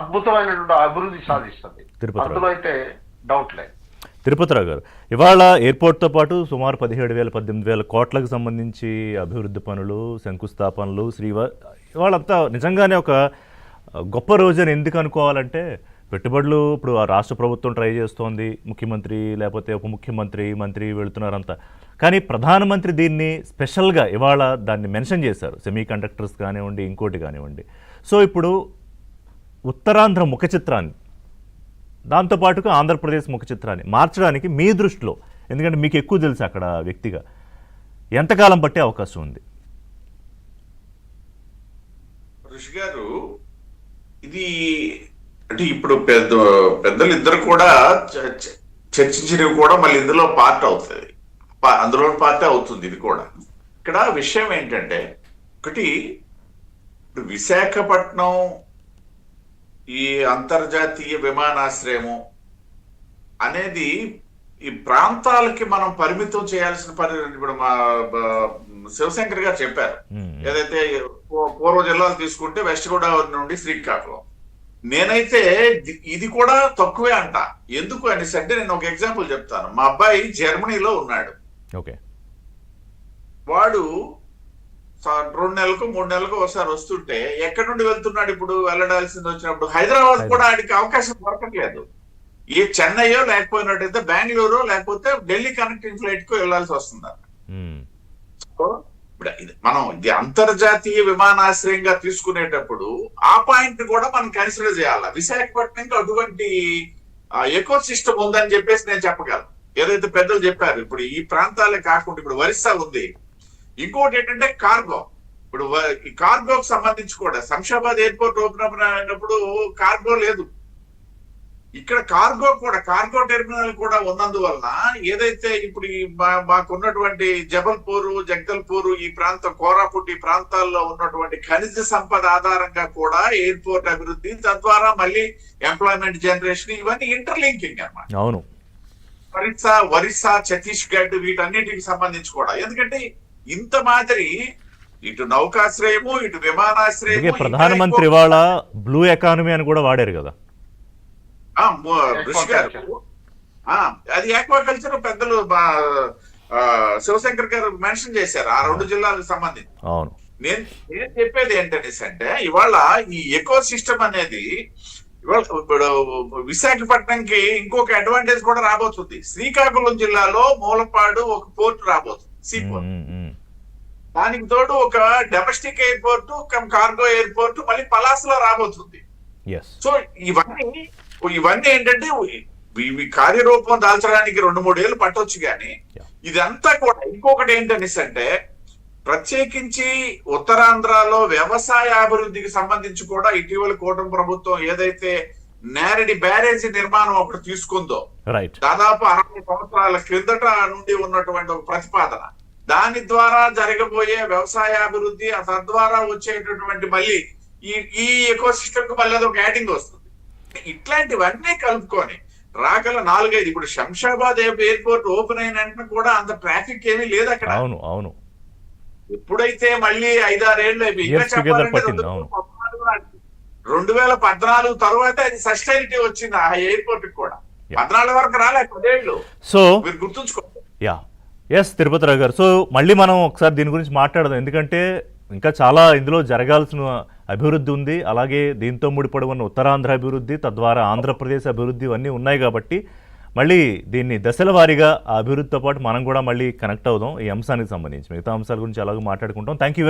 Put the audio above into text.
అద్భుతమైనటువంటి అభివృద్ధి సాధిస్తుంది. అందులో అయితే డౌట్ లేదు. తిరుపతిరావు గారు, ఇవాళ ఎయిర్పోర్ట్తో పాటు సుమారు 17,000 18,000 కోట్లకు సంబంధించి అభివృద్ధి పనులు, శంకుస్థాపనలు, ఇవాళంతా నిజంగానే ఒక గొప్ప రోజుని ఎందుకు అనుకోవాలంటే, పెట్టుబడులు ఇప్పుడు ఆ రాష్ట్ర ప్రభుత్వం ట్రై చేస్తోంది, ముఖ్యమంత్రి లేకపోతే ఉప ముఖ్యమంత్రి మంత్రి వెళుతున్నారంతా. కానీ ప్రధానమంత్రి దీన్ని స్పెషల్గా ఇవాళ దాన్ని మెన్షన్ చేశారు, సెమీ కండక్టర్స్ కానివ్వండి, ఇంకోటి కానివ్వండి. సో ఇప్పుడు ఉత్తరాంధ్ర ముఖ చిత్రాన్ని, దాంతోపాటుగా ఆంధ్రప్రదేశ్ ముఖ చిత్రాన్ని మార్చడానికి మీ దృష్టిలో, ఎందుకంటే మీకు ఎక్కువ తెలుసు అక్కడ వ్యక్తిగా, ఎంతకాలం పట్టే అవకాశం ఉంది? ఋషి గారు, ఇది అంటే ఇప్పుడు పెద్దలు ఇద్దరు కూడా చర్చించినవి కూడా మళ్ళీ ఇందులో పార్ట్ అవుతుంది, అందులో పార్ట్ అవుతుంది. ఇది కూడా ఇక్కడ విషయం ఏంటంటే, ఒకటి ఇప్పుడు విశాఖపట్నం ఈ అంతర్జాతీయ విమానాశ్రయము అనేది ఈ ప్రాంతాలకి మనం పరిమితం చేయాల్సిన పని. ఇప్పుడు మా శివశంకర్ గారు చెప్పారు, ఏదైతే పూర్వ జిల్లాలు తీసుకుంటే వెస్ట్ గోదావరి నుండి శ్రీకాకుళం. నేనైతే ఇది కూడా తక్కువే అంట. ఎందుకు అనేసి అంటే, నేను ఒక ఎగ్జాంపుల్ చెప్తాను. మా అబ్బాయి జర్మనీలో ఉన్నాడు. వాడు 2 నెలలకు 3 నెలలకు ఒకసారి వస్తుంటే ఎక్కడి నుండి వెళ్తున్నాడు? ఇప్పుడు వెళ్ళడాల్సింది వచ్చినప్పుడు హైదరాబాద్ కూడా ఆడికి అవకాశం దొరకట్లేదు. ఏ చెన్నైయో లేకపోయినట్టయితే బెంగళూరు లేకపోతే ఢిల్లీ కనెక్టింగ్ ఫ్లైట్ కు వెళ్లాల్సి వస్తుంది. సో ఇప్పుడు మనం ఇది అంతర్జాతీయ విమానాశ్రయంగా తీసుకునేటప్పుడు ఆ పాయింట్ కూడా మనం కన్సిడర్ చేయాలి. విశాఖపట్నంకి అటువంటి ఎకో సిస్టమ్ ఉందని చెప్పేసి నేను చెప్పగలను. ఏదైతే పెద్దలు చెప్పారు, ఇప్పుడు ఈ ప్రాంతాలే కాకుండా ఇప్పుడు ఒరిస్సా ఉంది. ఇంకోటి ఏంటంటే కార్గో. ఇప్పుడు ఈ కార్గోకి సంబంధించి కూడా శంషాబాద్ ఎయిర్పోర్ట్ ఓపెన్ అప్ అయినప్పుడు కార్గో లేదు. ఇక్కడ కార్గో టెర్మినల్ కూడా ఉన్నందువలన ఏదైతే ఇప్పుడు మాకున్నటువంటి జబల్పూర్, జగదల్పూర్ ఈ ప్రాంతం, కోరాపుట్ ఈ ప్రాంతాల్లో ఉన్నటువంటి ఖనిజ సంపద ఆధారంగా కూడా ఎయిర్పోర్ట్ అభివృద్ధి, తద్వారా మళ్ళీ ఎంప్లాయ్మెంట్ జనరేషన్, ఇవన్నీ ఇంటర్లింకింగ్ అన్నమాట. అవును, ఒరిస్సా, ఛత్తీస్గఢ్ వీటన్నిటికి సంబంధించి కూడా. ఎందుకంటే ఇంత మాదిరి ఇటు నౌకాశ్రయము, ఇటు విమానాశ్రయము. ప్రధానమంత్రి ఇవాళ బ్లూ ఎకానమీ అని కూడా వాడారు కదా ఋషి గారు. అది ఆక్వాకల్చర్ పెద్దలు శివశంకర్ గారు మెన్షన్ చేశారు ఆ 2 జిల్లాలకు సంబంధించి. నేను చెప్పేది ఏంటనేసి అంటే, ఇవాళ ఈ ఎకో సిస్టమ్ అనేది ఇవాళ ఇప్పుడు విశాఖపట్నంకి ఇంకొక అడ్వాంటేజ్ కూడా రాబోతుంది. శ్రీకాకుళం జిల్లాలో మూలపాడు ఒక పోర్ట్ రాబోతుంది, సీ పోర్ట్. దానికి తోడు ఒక డొమెస్టిక్ ఎయిర్పోర్ట్, కార్గో ఎయిర్పోర్ట్ మళ్ళీ పలాసలో రాబోతుంది. సో ఇవన్నీ ఏంటంటే ఇవి కార్యరూపం దాల్చడానికి 2-3 ఏళ్ళు పట్టొచ్చు. కానీ ఇదంతా కూడా ఇంకొకటి ఏంటనేసి అంటే, ప్రత్యేకించి ఉత్తరాంధ్రలో వ్యవసాయ అభివృద్ధికి సంబంధించి కూడా ఇటీవల కూటమి ప్రభుత్వం ఏదైతే నేరడి బ్యారేజీ నిర్మాణం ఒకటి తీసుకుందో, దాదాపు 60 సంవత్సరాల క్రిందట నుండి ఉన్నటువంటి ఒక ప్రతిపాదన, దాని ద్వారా జరగబోయే వ్యవసాయ అభివృద్ధి, తద్వారా వచ్చేటటువంటి మళ్ళీ ఈ ఎకో సిస్టమ్ కు మళ్ళీ అదొక యాడింగ్ వస్తుంది. ఇట్లాంటివన్నీ కలుపుకొని రాగల 4-5 ఇప్పుడు శంషాబాద్ ఎయిర్పోర్ట్ ఓపెన్ అయిన వెంటనే కూడా అంత ట్రాఫిక్ ఏమీ లేదు అక్కడ. అవును, ఎప్పుడైతే మళ్ళీ 5-6 ఏళ్ళు 2014 తర్వాత అది సస్టైనిటీ వచ్చింది ఆ ఎయిర్పోర్ట్ కూడా. 14 వరకు రాలే, 10 ఏళ్ళు. సో మీరు గుర్తుంచుకోండి. తిరుపతిరావు గారు, సో మళ్ళీ మనం ఒకసారి దీని గురించి మాట్లాడదాం. ఎందుకంటే ఇంకా చాలా ఇందులో జరగాల్సిన అభివృద్ధి ఉంది. అలాగే దీంతో ముడిపడి ఉన్న ఉత్తరాంధ్ర అభివృద్ధి, తద్వారా ఆంధ్రప్రదేశ్ అభివృద్ధి ఇవన్నీ ఉన్నాయి కాబట్టి మళ్ళీ దీన్ని దశల వారీగా ఆ అభివృద్ధితో పాటు మనం కూడా మళ్ళీ కనెక్ట్ అవుదాం ఈ అంశానికి సంబంధించి. మిగతా అంశాల గురించి అలాగే మాట్లాడుకుంటాం. Thank you very